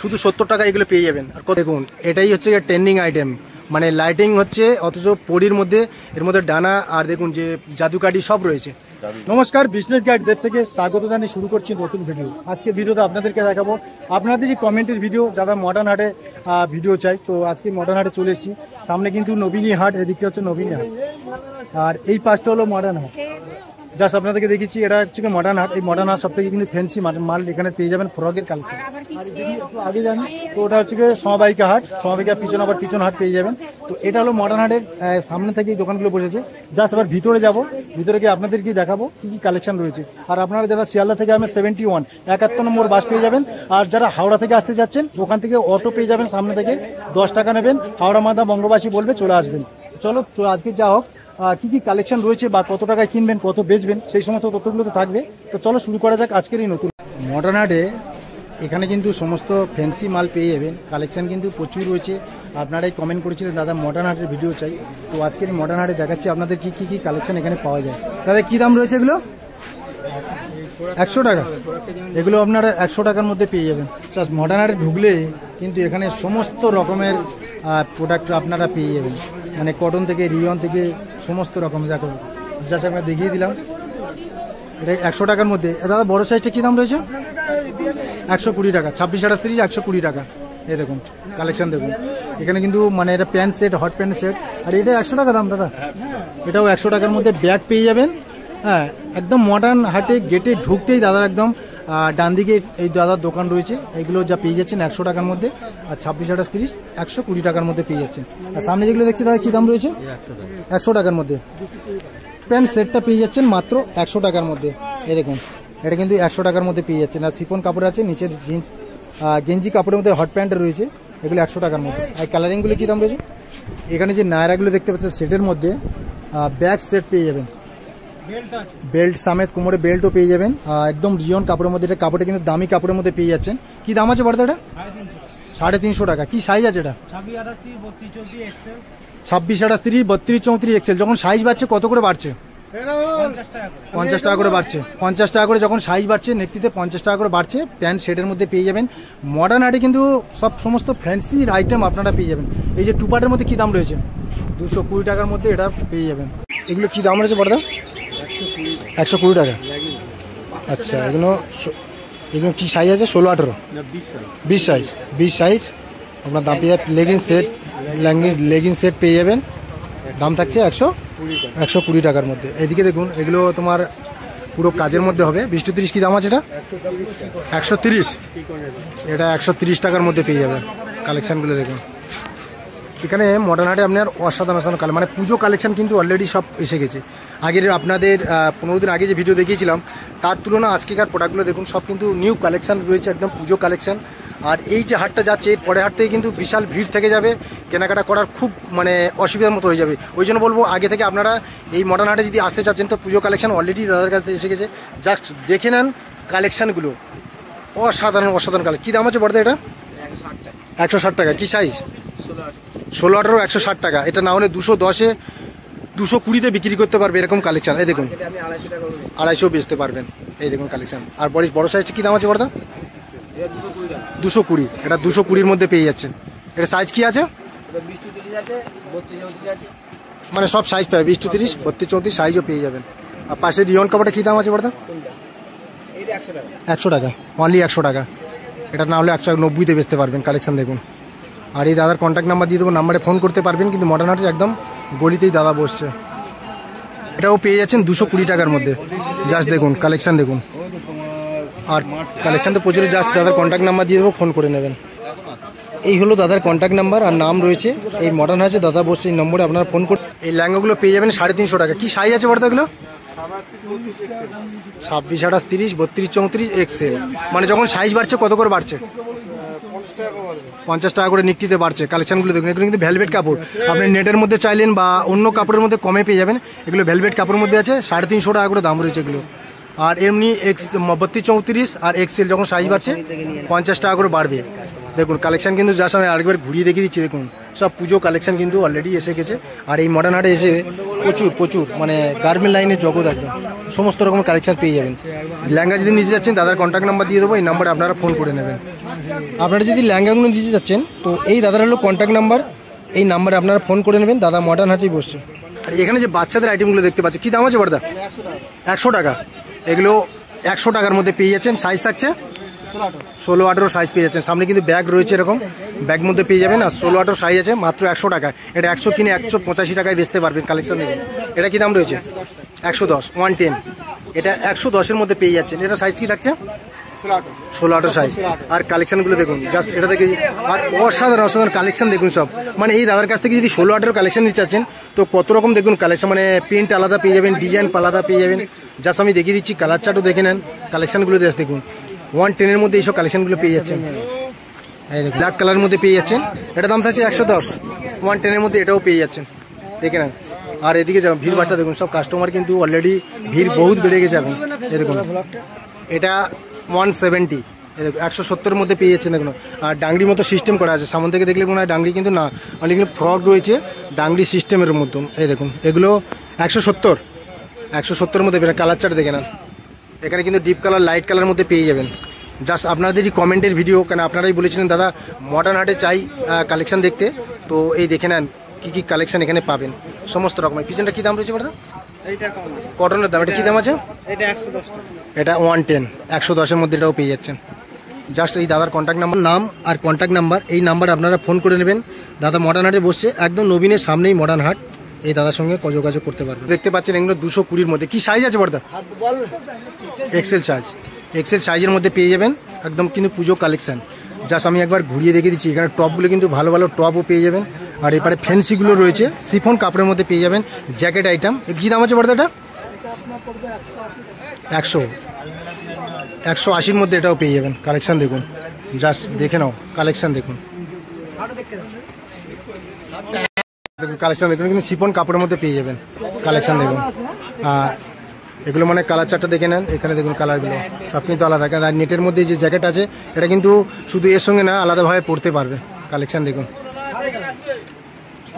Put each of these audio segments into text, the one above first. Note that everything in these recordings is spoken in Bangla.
শুধু 70 টাকা এগুলো পেয়ে যাবেন। আর দেখুন এটাই হচ্ছে ট্রেন্ডিং আইটেম, মানে লাইটিং হচ্ছে অথচ পরির মধ্যে এর মধ্যে ডানা আর দেখুন যে জাদুকাঠি সব রয়েছে। নমস্কার, বিজনেস গাইড দেব থেকে স্বাগত জানিয়ে শুরু করছি নতুন ভিডিও। আজকে ভিডিওতে আপনাদেরকে দেখাবো আপনাদের যে কমেন্টের ভিডিও, যারা মডার্ন হাটে ভিডিও চাই, তো আজকে মডার্ন হাটে চলে এসেছি। সামনে কিন্তু নবীনী হাট, এদিকটা হচ্ছে নবীনী হাট, আর এই পাশটা হলো মডার্ন হাট। জাস্ট আপনাদেরকে দেখেছি এটা হচ্ছে মডার্ন হাট। এই মডার্ন হাট সব থেকে কিন্তু ফ্যান্সি মাল এখানে পেয়ে যাবেন, ফ্রকের কালেকশন। আর যদি একটু আগে জানি তো ওটা হচ্ছে সমবায়িকা হাট, সমবায়িকা পিছনে আবার পিছন হাট পেয়ে যাবেন। তো এটা হলো মডার্ন হাটের সামনে থেকে দোকানগুলো বসেছে। জাস্ট আবার ভিতরে যাব, ভিতরে গিয়ে আপনাদের কি দেখাবো কি কি কালেকশন রয়েছে। আর আপনারা যারা শিয়ালদা থেকে আমি 71 71 নম্বর বাস পেয়ে যাবেন। আর যারা হাওড়া থেকে আসতে চাচ্ছেন ওখান থেকে অটো পেয়ে যাবেন, সামনে থেকে 10 টাকা নেবেন, হাওড়া মাদা বঙ্গবাসী বলবে চলে আসবেন। চলো আজকে যা হোক কি কি কালেকশন রয়েছে বা কত টাকায় কিনবেন কত বেচবেন সেই সমস্ত তথ্যগুলো তো থাকবে। তো চলো শুরু করা যাক আজকের এই নতুন মডার্ন হাটে। এখানে কিন্তু সমস্ত ফ্যান্সি মাল পেয়ে যাবেন, কালেকশন কিন্তু প্রচুর রয়েছে। আপনারাই কমেন্ট করেছিলেন দাদা মডার্ন হাটের ভিডিও চাই, তো আজকের মডার্ন হাটে দেখাচ্ছি আপনাদের কি কি কালেকশন এখানে পাওয়া যায়। দাদা কী দাম রয়েছে এগুলো? 100 টাকা। এগুলো আপনারা 100 টাকার মধ্যে পেয়ে যাবেন। জাস্ট মডার্ন হাটে ঢুকলে কিন্তু এখানে সমস্ত রকমের প্রোডাক্ট আপনারা পেয়ে যাবেন, মানে কটন থেকে রিয়ন থেকে সমস্ত রকম। দেখো জাস্ট আমরা দেখিয়ে দিলাম, এটা 100 টাকার মধ্যে। দাদা বড় সাইজটা কী দাম রয়েছে? 120 টাকা। 26 28 120 টাকা। এই দেখুন কালেকশন দেখুন, এখানে কিন্তু মানে এটা pant set, hot pant set. আর এটা 100 টাকা দাম দাদা, এটাও 100 টাকার মধ্যে ব্যাগ পেয়ে যাবেন। হ্যাঁ, একদম মডার্ন হাটে গেটে ঢুকতেই দাদার একদম ডান দিকে এই দাদার দোকান রয়েছে। এগুলো যা পেয়ে যাচ্ছেন 100 টাকার মধ্যে, আর 26 28 120 টাকার মধ্যে পেয়ে যাচ্ছেন। আর সামনে যেগুলো দেখছি দাদা কী দাম রয়েছে? 100 টাকার মধ্যে প্যান্ট সেটটা পেয়ে যাচ্ছেন মাত্র 100 টাকার মধ্যে। এই দেখুন এটা কিন্তু 100 টাকার মধ্যে পেয়ে যাচ্ছেন। আর শিফন কাপড় আছে, নিচের জিন্স গেঞ্জি কাপড়ের মধ্যে হট প্যান্ট রয়েছে, এগুলো 100 টাকার মধ্যে। আর কালারিংগুলো কী দাম রয়েছে? এখানে যে নায়রাগুলো দেখতে পাচ্ছেন সেটের মধ্যে ব্যাগ সেট পেয়ে যাবেন, বেল্ট সমেত, কোমরে বেল্টও পেয়ে যাবেন। আর একদম রিয়ন কাপড়ের মধ্যে, এটা কাপড়টা কিন্তু দামি কাপড়ের মধ্যে পেয়ে যাচ্ছেন। কি দাম আছে বড়দা? এটা 350 টাকা। কি সাইজ আছে এটা? 26 28 32 34 এক্সেল। যখন সাইজ বাড়ছে কত করে বাড়ছে? 50 টাকা করে বাড়ছে। 50 টাকা করে যখন সাইজ বাড়ছে, নেতৃত্বে 50 টাকা করে বাড়ছে। প্যান্ট সেটের মধ্যে পেয়ে যাবেন। মডার্ন হাটে কিন্তু সমস্ত ফ্যান্সির আইটেম আপনারা পেয়ে যাবেন। এই যে টুপাটের মধ্যে কি দাম রয়েছে? 220 টাকার মধ্যে এটা পেয়ে যাবেন। এগুলো কি দাম রয়েছে বড়দা? 120 টাকা। আচ্ছা, এগুলো কি সাইজ আছে? 16 18 20 সাইজ। 20 সাইজ আপনার দাম পেয়ে যাবেন। লেগিং সেট পেয়ে যাবেন, দাম থাকছে 120 টাকার মধ্যে। এদিকে দেখুন এগুলো তোমার পুরো কাজের মধ্যে হবে। 20-30 কী দাম আছে এটা? 130। এটা 130 টাকার মধ্যে পেয়ে যাবেন। কালেকশানগুলো দেখুন এখানে মডার্ন হাটে আপনার অসাধারণ কালেকশন, মানে পুজো কালেকশন কিন্তু অলরেডি সব এসে গেছে। আগের আপনাদের 15 দিন আগে যে ভিডিও দেখিয়েছিলাম তার তুলনা আজকেকার প্রোডাক্টগুলো দেখুন সব কিন্তু নিউ কালেকশন রয়েছে, একদম পুজো কালেকশন। আর এই যে হাটটা যাচ্ছে এর পরের হাট থেকে কিন্তু বিশাল ভিড় থেকে যাবে, কেনাকাটা করার খুব মানে অসুবিধার মতো হয়ে যাবে। ওই জন্য বলবো আগে থেকে আপনারা এই মডার্ন হাটে যদি আসতে চাচ্ছেন তো পুজো কালেকশন অলরেডি দাদার কাছ থেকে এসে গেছে, জাস্ট দেখে নেন কালেকশানগুলো। অসাধারণ কালেকশন। কী দাম আছে বড়দা এটা? 160 টাকা। কী সাইজ? 16 18 160 টাকা। এটা না হলে 210-এ 220-তে বিক্রি করতে পারবে এরকম কালেকশন। এই দেখুন 250 বেচতে পারবেন। এই দেখুন কালেকশন। আর বড় সাইজটা কী দাম আছে বড়দা? 220। এটা 220-র মধ্যে পেয়ে যাচ্ছেন। এটা সাইজ কি আছে? মানে সব সাইজ পাবে, 20-30 32 34 সাইজও পেয়ে যাবেন। আর পাশে রিয়ন কাপড়টা কী দাম আছে বড়দা? 100 টাকা। অনলি 100 টাকা। এটা না হলে 190-তে বেচতে পারবেন। কালেকশন দেখুন। আর এই দাদার কন্ট্যাক্ট নাম্বার দিয়ে দেবো, নাম্বারে ফোন করতে পারবেন। কিন্তু মডার্ন হাটে একদম গলিতেই দাদা বসছে। এটাও পেয়ে যাচ্ছেন 220 টাকার মধ্যে। জাস্ট দেখুন কালেকশান দেখুন। আর কালেকশানটা প্রচুর। জাস্ট দাদার কন্ট্যাক্ট নাম্বার দিয়ে দেবো, ফোন করে নেবেন। এই হলো দাদার কন্ট্যাক্ট নাম্বার আর নাম রয়েছে। এই মডার্ন হাটে দাদা বসছে, এই নম্বরে আপনারা ফোন করুন। এই লেহেঙ্গাগুলো পেয়ে যাবেন 350 টাকা। কি সাইজ আছে বড়দা এগুলো? 26 28 32 34 এক্সেল। মানে যখন সাইজ বাড়ছে কত করে বাড়ছে? 50 টাকা করে নিক্তিতে বাড়ছে। কালেকশনগুলো দেখুন, এগুলো কিন্তু ভেলভেট কাপড়। আপনি নেটের মধ্যে চাইলেন বা অন্য কাপড়ের মধ্যে কমে পেয়ে যাবেন। এগুলো ভেলভেট কাপড়ের মধ্যে আছে, 350 টাকা করে দাম রয়েছে এগুলো। আর এমনি 32 34 আর এক্সেল যখন সাইজ বাড়ছে 50 টাকা করে বাড়বে। দেখুন কালেকশন কিন্তু যার সময় আরেকবার ঘুরিয়ে দেখিয়ে দিচ্ছি। দেখুন সব পুজো কালেকশন কিন্তু অলরেডি এসে গেছে। আর এই মডার্ন হাটে এসে প্রচুর মানে গার্মেন্ট লাইনের জগৎ একদম সমস্ত রকম কালেকশন পেয়ে যাবেন। লেহেঙ্গা যদি নিতে যাচ্ছেন দাদার কন্ট্যাক্ট নাম্বার দিয়ে দেবো, এই নাম্বারে আপনারা ফোন করে নেবেন। আপনারা যদি লেহেঙ্গাগুলো দিতে যাচ্ছেন তো এই দাদার হলো কন্ট্যাক্ট নাম্বার, এই নাম্বারে আপনারা ফোন করে নেবেন। দাদা মডার্ন হাটেই বসছে। আর এখানে যে বাচ্চাদের আইটেমগুলো দেখতে পাচ্ছি, কী দাম আছে বড়দা? 100 টাকা। এগুলো 100 টাকার মধ্যে পেয়ে যাচ্ছেন। সাইজ থাকছে 16-18 সাইজ পেয়ে যাচ্ছেন। সামনে কিন্তু ব্যাগ রয়েছে, এরকম ব্যাগ মধ্যে পেয়ে যাবেন। আর 16-18 সাইজ আছে মাত্র 100 টাকায়। এটা 100 কিনে 185 টাকায় বেচতে পারবেন কালেকশন দেখে। এটা কি দাম রয়েছে? 110, 110। এটা 110-এর মধ্যে পেয়ে যাচ্ছেন। এটা সাইজ কি থাকছে? 16-18 সাইজ। আর কালেকশনগুলো দেখুন জাস্ট এটা থেকে। আর অসাধারণ কালেকশন দেখুন সব। মানে এই দাদার কাছ থেকে যদি 16-18 কালেকশন নিতে চাচ্ছেন তো কত রকম দেখুন কালেকশন, মানে প্রিন্ট আলাদা পেয়ে যাবেন, ডিজাইন আলাদা পেয়ে যাবেন। জাস্ট আমি দেখিয়ে দিচ্ছি, কালার চার্টও দেখে নেন। কালেকশনগুলো জাস্ট দেখুন 110-এর মধ্যে এইসব কালেকশনগুলো পেয়ে যাচ্ছেন। এই দেখুন ব্ল্যাক কালারের মধ্যে পেয়ে যাচ্ছেন। এটা দাম থাকছে 110, 110-এর মধ্যে এটাও পেয়ে যাচ্ছেন, দেখে নেন। আর এদিকে যাবেন ভিড় ভাড়টা দেখুন, সব কাস্টমার কিন্তু অলরেডি ভিড় বহুত বেড়ে গেছে এখন। এই দেখুন এটা 170, এই দেখুন 170-এর মধ্যে পেয়ে যাচ্ছেন। দেখুন আর ডাংরির মতো সিস্টেম করা আছে, সামনে থেকে দেখলে মনে হয় ডাংরি, কিন্তু না, অনেক কিন্তু ফ্রক রয়েছে ডাংরি সিস্টেমের মধ্যে। এই দেখুন এগুলো 170-এর মধ্যে কালার চার্ট দেখে নেন। এখানে কিন্তু ডিপ কালার, লাইট কালার মধ্যে পেয়ে যাবেন। জাস্ট আপনাদের যে কমেন্টের ভিডিও, কেন আপনারাই বলেছিলেন দাদা মডার্ন হাটে চাই কালেকশন দেখতে, তো এই দেখে নেন কী কী কালেকশন এখানে পাবেন সমস্ত রকমের। পিছনটা কী দাম রয়েছে দাদা? কটনের দাম এটা কী দাম আছে? এটা 110, 110-এর মধ্যে এটাও পেয়ে যাচ্ছেন। জাস্ট এই দাদার কন্ট্যাক্ট নাম্বার, নাম আর কন্ট্যাক্ট নাম্বার, এই নাম্বার আপনারা ফোন করে নেবেন। দাদা মডার্ন হাটে বসছে, একদম নবীনের সামনেই মডার্ন হাট। এই দাদার সঙ্গে যোগাযোগ করতে পারবেন। দেখতে পাচ্ছেন এগুলো 220-র মধ্যে। কি সাইজ আছে বড়দা? XL size. এক্সেল সাইজের মধ্যে পেয়ে যাবেন, একদম কিন্তু পুজো কালেকশন। জাস্ট আমি একবার ঘুরিয়ে দেখিয়ে দিচ্ছি। এখানে টপগুলো কিন্তু ভালো ভালো টপও পেয়ে যাবেন। আর এবারে ফ্যান্সিগুলো রয়েছে, সিফন কাপড়ের মধ্যে পেয়ে যাবেন। জ্যাকেট আইটেম কী দাম আছে বড়দা? এটা 180-র মধ্যে এটাও পেয়ে যাবেন। কালেকশন দেখুন, জাস্ট দেখে নাও কালেকশন দেখুন। দেখুন কালেকশন দেখুন, কিন্তু সিফন কাপড়ের মধ্যে পেয়ে যাবেন। কালেকশন দেখুন। আর এগুলো মানে কালার চারটা দেখে নেন। এখানে দেখুন কালারগুলো সব কিন্তু আলাদা। আর নেটের মধ্যে যে জ্যাকেট আছে এটা কিন্তু শুধু এর সঙ্গে না, আলাদাভাবে পরতে পারবে। কালেকশন দেখুন।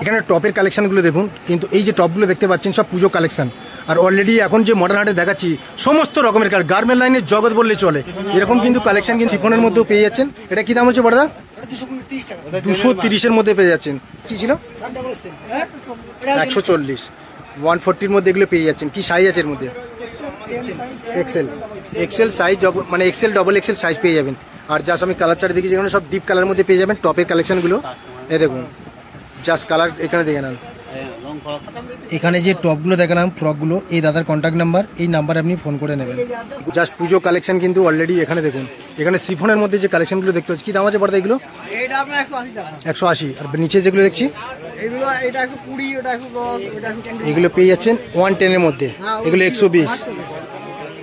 এখানে টপের কালেকশনগুলো দেখুন, কিন্তু এই যে টপগুলো দেখতে পাচ্ছেন সব পুজো কালেকশন। আর অলরেডি এখন যে মডার্ন হাটে দেখাচ্ছি সমস্ত রকমের গার্মেন্ট লাইনের জগৎ বললে চলে, এরকম কিন্তু কালেকশন কিন্তু সিফনের মধ্যেও পেয়ে যাচ্ছেন। এটা কি দাম হচ্ছে বড়দা? 230-এর মধ্যে পেয়ে যাচ্ছেন। কি ছিল? 140, 140-র মধ্যে এগুলো পেয়ে যাচ্ছেন। কি সাইজ আছে এর মধ্যে? এক্সেল সাইজ, মানে এক্সেল, ডবল এক্সেল সাইজ পেয়ে যাবেন। আর জাস্ট আমি কালার চার্ট দেখি, যেখানে সব ডিপ কালারের মধ্যে পেয়ে যাবেন টপের কালেকশনগুলো। এই দেখুন জাস্ট কালার এখানে দেখে নেন। এখানে যে টপগুলো দেখালাম, ফ্রকগুলো, এই দাদার কন্ট্যাক্ট নাম্বার, এই নাম্বারে আপনি ফোন করে নেবেন। জাস্ট পুজো কালেকশন কিন্তু অলরেডি এখানে দেখুন। এখানে সিফনের মধ্যে যে কালেকশনগুলো দেখতে পাচ্ছি, কি দাম আছে বড়দা এগুলো? 180। আর নিচে যেগুলো দেখছি এগুলো পেয়ে যাচ্ছেন 110-এর মধ্যে। এগুলো 120,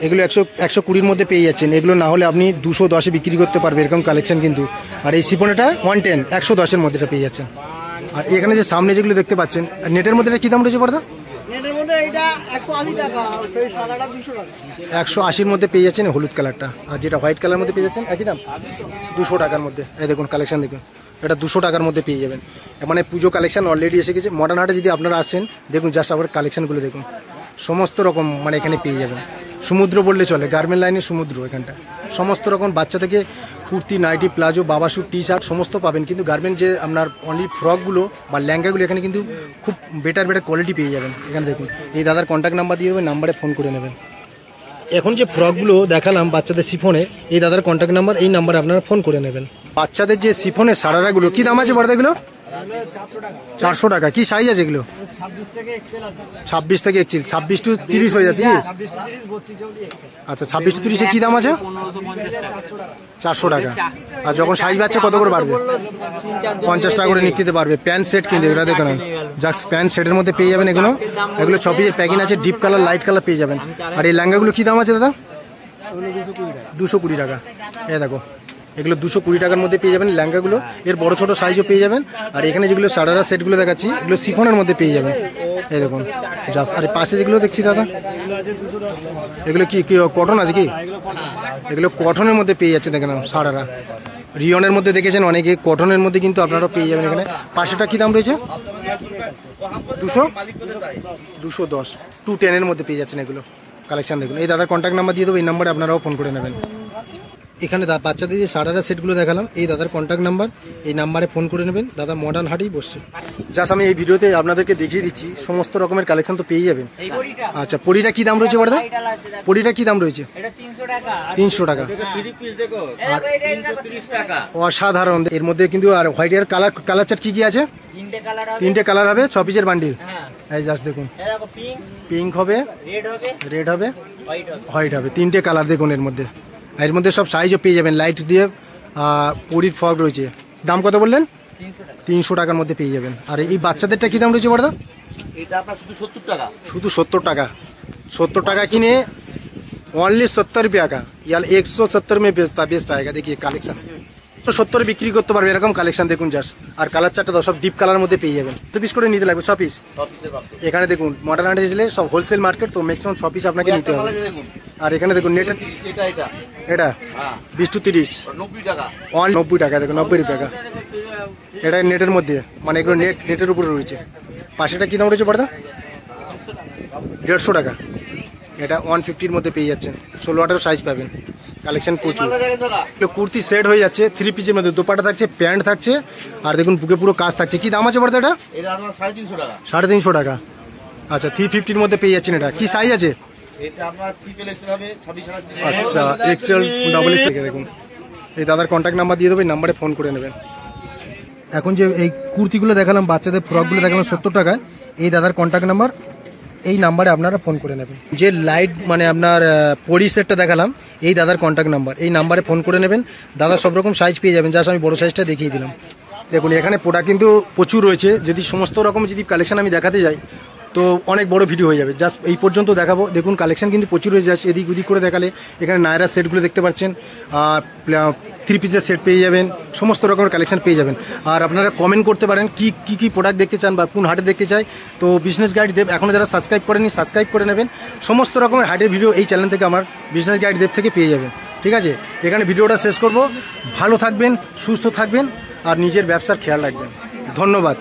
এগুলো 120-র মধ্যে পেয়ে যাচ্ছেন। এগুলো না হলে আপনি 210-এ বিক্রি করতে পারবেন, এরকম কালেকশন কিন্তু। আর এই সিফনটা 110, 110-এর মধ্যে এটা পেয়ে যাচ্ছেন। আর এখানে যে সামনে যেগুলো দেখতে পাচ্ছেন নেটের মধ্যে এটা কী দাম রয়েছে বড়দা? 180-র মধ্যে পেয়ে যাচ্ছেন হলুদ কালারটা। আর যেটা হোয়াইট কালারের মধ্যে পেয়ে যাচ্ছেন একই দাম 200 টাকার মধ্যে। এই দেখুন কালেকশন দেখুন, এটা 200 টাকার মধ্যে পেয়ে যাবেন। মানে পুজো কালেকশন অলরেডি এসে গেছে। মডার্ন হাটে যদি আপনারা আসছেন দেখুন, জাস্ট আবার কালেকশনগুলো দেখুন, সমস্ত রকম মানে এখানে পেয়ে যাবেন। সমুদ্র বললে চলে, গার্মেন্ট লাইনের সমুদ্র এখানটা। সমস্ত রকম বাচ্চা থেকে কুর্তি, নাইটি, প্লাজো, বাবা স্যুট, টি শার্ট সমস্ত পাবেন। কিন্তু গার্মেন্ট যে আপনার অনলি ফ্রকগুলো বা লেহেঙ্গাগুলো এখানে কিন্তু খুব বেটার কোয়ালিটি পেয়ে যাবেন। এখানে দেখুন এই দাদার কন্ট্যাক্ট নাম্বার দিয়ে দেবেন, নাম্বারে ফোন করে নেবেন। এখন যে ফ্রকগুলো দেখালাম বাচ্চাদের সিফনের, এই দাদার কন্ট্যাক্ট নাম্বার, এই নাম্বারে আপনারা ফোন করে নেবেন। বাচ্চাদের যে সিফনের সারারাগুলো কি দাম আছে বড়দাগুলো? 400 টাকা। কি সাইজ আছে এগুলো? 26 থেকে এক্সেল। 26 to 30 হয়ে যাচ্ছে কি? আচ্ছা 26 to 30-এ কি দাম আছে? 400 টাকা। আর যখন সাইজ বাড়ছে কত করে বাড়বে? 50 টাকা করে নিতে পারবে। প্যান্ট সেট কিনতে, এটা দেখুন জাস্ট প্যান্ট সেটের মধ্যে পেয়ে যাবেন। এগুলো 6 পিসের প্যাকিং আছে, ডিপ কালার, লাইট কালার পেয়ে যাবেন। আর এই লেহেঙ্গাগুলো কি দাম আছে দাদা? 220 টাকা। এই দেখো এগুলো 220 টাকার মধ্যে পেয়ে যাবেন লেহেঙ্গাগুলো। এর বড় ছোট সাইজও পেয়ে যাবেন। আর এখানে যেগুলো সারারা সেটগুলো দেখাচ্ছি এগুলো সিফনের মধ্যে পেয়ে যাবেন। এই দেখুন জাস্ট। আর পাশে যেগুলো দেখছি দাদা এগুলো কি কটন আছে কি? এগুলো কটনের মধ্যে পেয়ে যাচ্ছে, দেখেন সারারা। রিয়নের মধ্যে দেখেছেন অনেকে, কটনের মধ্যে কিন্তু আপনারা পেয়ে যাবেন এখানে। পাশেটা কি দাম রয়েছে? 210 210 মধ্যে পেয়ে যাচ্ছেন এগুলো কালেকশন। দেখুন এই দাদার কন্ট্যাক্ট নাম্বার দিয়ে দেবো, এই নাম্বারে আপনারাও ফোন করে নেবেন। এখানে বাচ্চাদের যে সারারা সেটগুলো দেখালাম, এই দাদার কন্ট্যাক্ট নাম্বার, এই নাম্বারে ফোন করে নেবেন। দাদা মডার্ন হাটেই বসছে। জাস্ট আমি এই ভিডিওতে আপনাদেরকে দেখিয়ে দিচ্ছি, সমস্ত রকমের কালেকশন তো পেয়ে যাবেন। আচ্ছা, পরিটা কি দাম রয়েছে বড়দা? পরিটা কি দাম রয়েছে? 300 টাকা। অসাধারণ। এর মধ্যে কিন্তু আর হোয়াইট এর কালার চার্ট কি কি আছে? 3টে কালার হবে, 6 পিসের বান্ডিল। এই জাস্ট দেখুন, পিঙ্ক হবে, রেড হবে, হোয়াইট হবে, 3টে কালার দেখুন এর মধ্যে। এর মধ্যে সব সাইজও পেয়ে যাবেন, লাইট দিয়ে পরির ফগ রয়েছে। দাম কত বললেন? 300 টাকার মধ্যে পেয়ে যাবেন। আর এই বাচ্চাদেরটা কি দাম রয়েছে বড়দা? এটা আপনার শুধু 70 টাকা। শুধু 70 টাকা। 70 টাকা किने ओनली 70 रुपया का, या 170 में बेचता पाएगा। देखिए कलेक्शन তো 70 বিক্রি করতে পারবে এরকম কালেকশন দেখুন জাস্ট। আর কালার চারটা সব ডিপ কালার মধ্যে পেয়ে যাবেন। তো পিস করে নিতে লাগবে 6 পিস। এখানে দেখুন মডার্ন হাটে এসে সব হোলসেল মার্কেট, তো ম্যাক্সিমাম 6 পিস আপনাকে নিতে হবে। আর এখানে দেখুন নেটের এটা 20 to 30 90 টাকা, 90 টাকা। দেখুন 90 টাকা। এটা নেটের মধ্যে, মানে এগুলো নেটের উপরে রয়েছে। পাশেটা কি দাম রয়েছে পড়দা? 150 টাকা। এটা 150-র মধ্যে পেয়ে যাচ্ছেন। 16-18 সাইজ পাবেন। কালেকশন প্রচুর। কুর্তি সেট হয়ে যাচ্ছে 3 পিসের মধ্যে, দোপাটা থাকছে, প্যান্ট থাকছে, আর দেখুন বুকে পুরো কাজ থাকছে। কি দাম আছে বড়দা এটা? এটা আপনার 350 টাকা। 350 টাকা। আচ্ছা, 350-র মধ্যে পেয়ে যাচ্ছেন। এটা কি সাইজ আছে? এটা আপনার ট্রিপল এক্সেল হবে 26 আচ্ছা, এক্সেল, ডাবল এক্সেল। দেখুন এই দাদার কন্ট্যাক্ট নাম্বার দিয়ে দেবো, এই নাম্বারে ফোন করে নেবেন। এখন যে এই কুর্তিগুলো দেখালাম, বাচ্চাদের ফ্রকগুলো দেখালাম 70 টাকায়, এই দাদার কন্ট্যাক্ট নাম্বার, এই নাম্বারে আপনারা ফোন করে নেবেন। যে লাইট মানে আপনার পরি সেটটা দেখালাম, এই দাদার কন্ট্যাক্ট নাম্বার, এই নাম্বারে ফোন করে নেবেন। দাদা সব রকম সাইজ পেয়ে যাবেন, জাস্ট আমি বড় সাইজটা দেখিয়ে দিলাম। দেখুন এখানে প্রোডাক্ট কিন্তু প্রচুর রয়েছে। যদি সমস্ত রকম যদি কালেকশন আমি দেখাতে যাই তো অনেক বড় ভিডিও হয়ে যাবে। জাস্ট এই পর্যন্ত দেখাবো। দেখুন কালেকশন কিন্তু প্রচুর রয়েছে। জাস্ট এদিক ওদিক করে দেখালে এখানে নায়রা সেটগুলো দেখতে পাচ্ছেন, 3 পিসের সেট পেয়ে যাবেন, সমস্ত রকমের কালেকশন পেয়ে যাবেন। আর আপনারা কমেন্ট করতে পারেন কি প্রোডাক্ট দেখতে চান বা কোন হাটে দেখতে চাই। তো বিজনেস গাইড দেব এখনও যারা সাবস্ক্রাইব করেনি, সাবস্ক্রাইব করে নেবেন। সমস্ত রকমের হাটের ভিডিও এই চ্যানেল থেকে, আমার বিজনেস গাইড দেব থেকে পেয়ে যাবেন। ঠিক আছে, এখানে ভিডিওটা শেষ করব। ভালো থাকবেন, সুস্থ থাকবেন, আর নিজের ব্যবসার খেয়াল রাখবেন। ধন্যবাদ।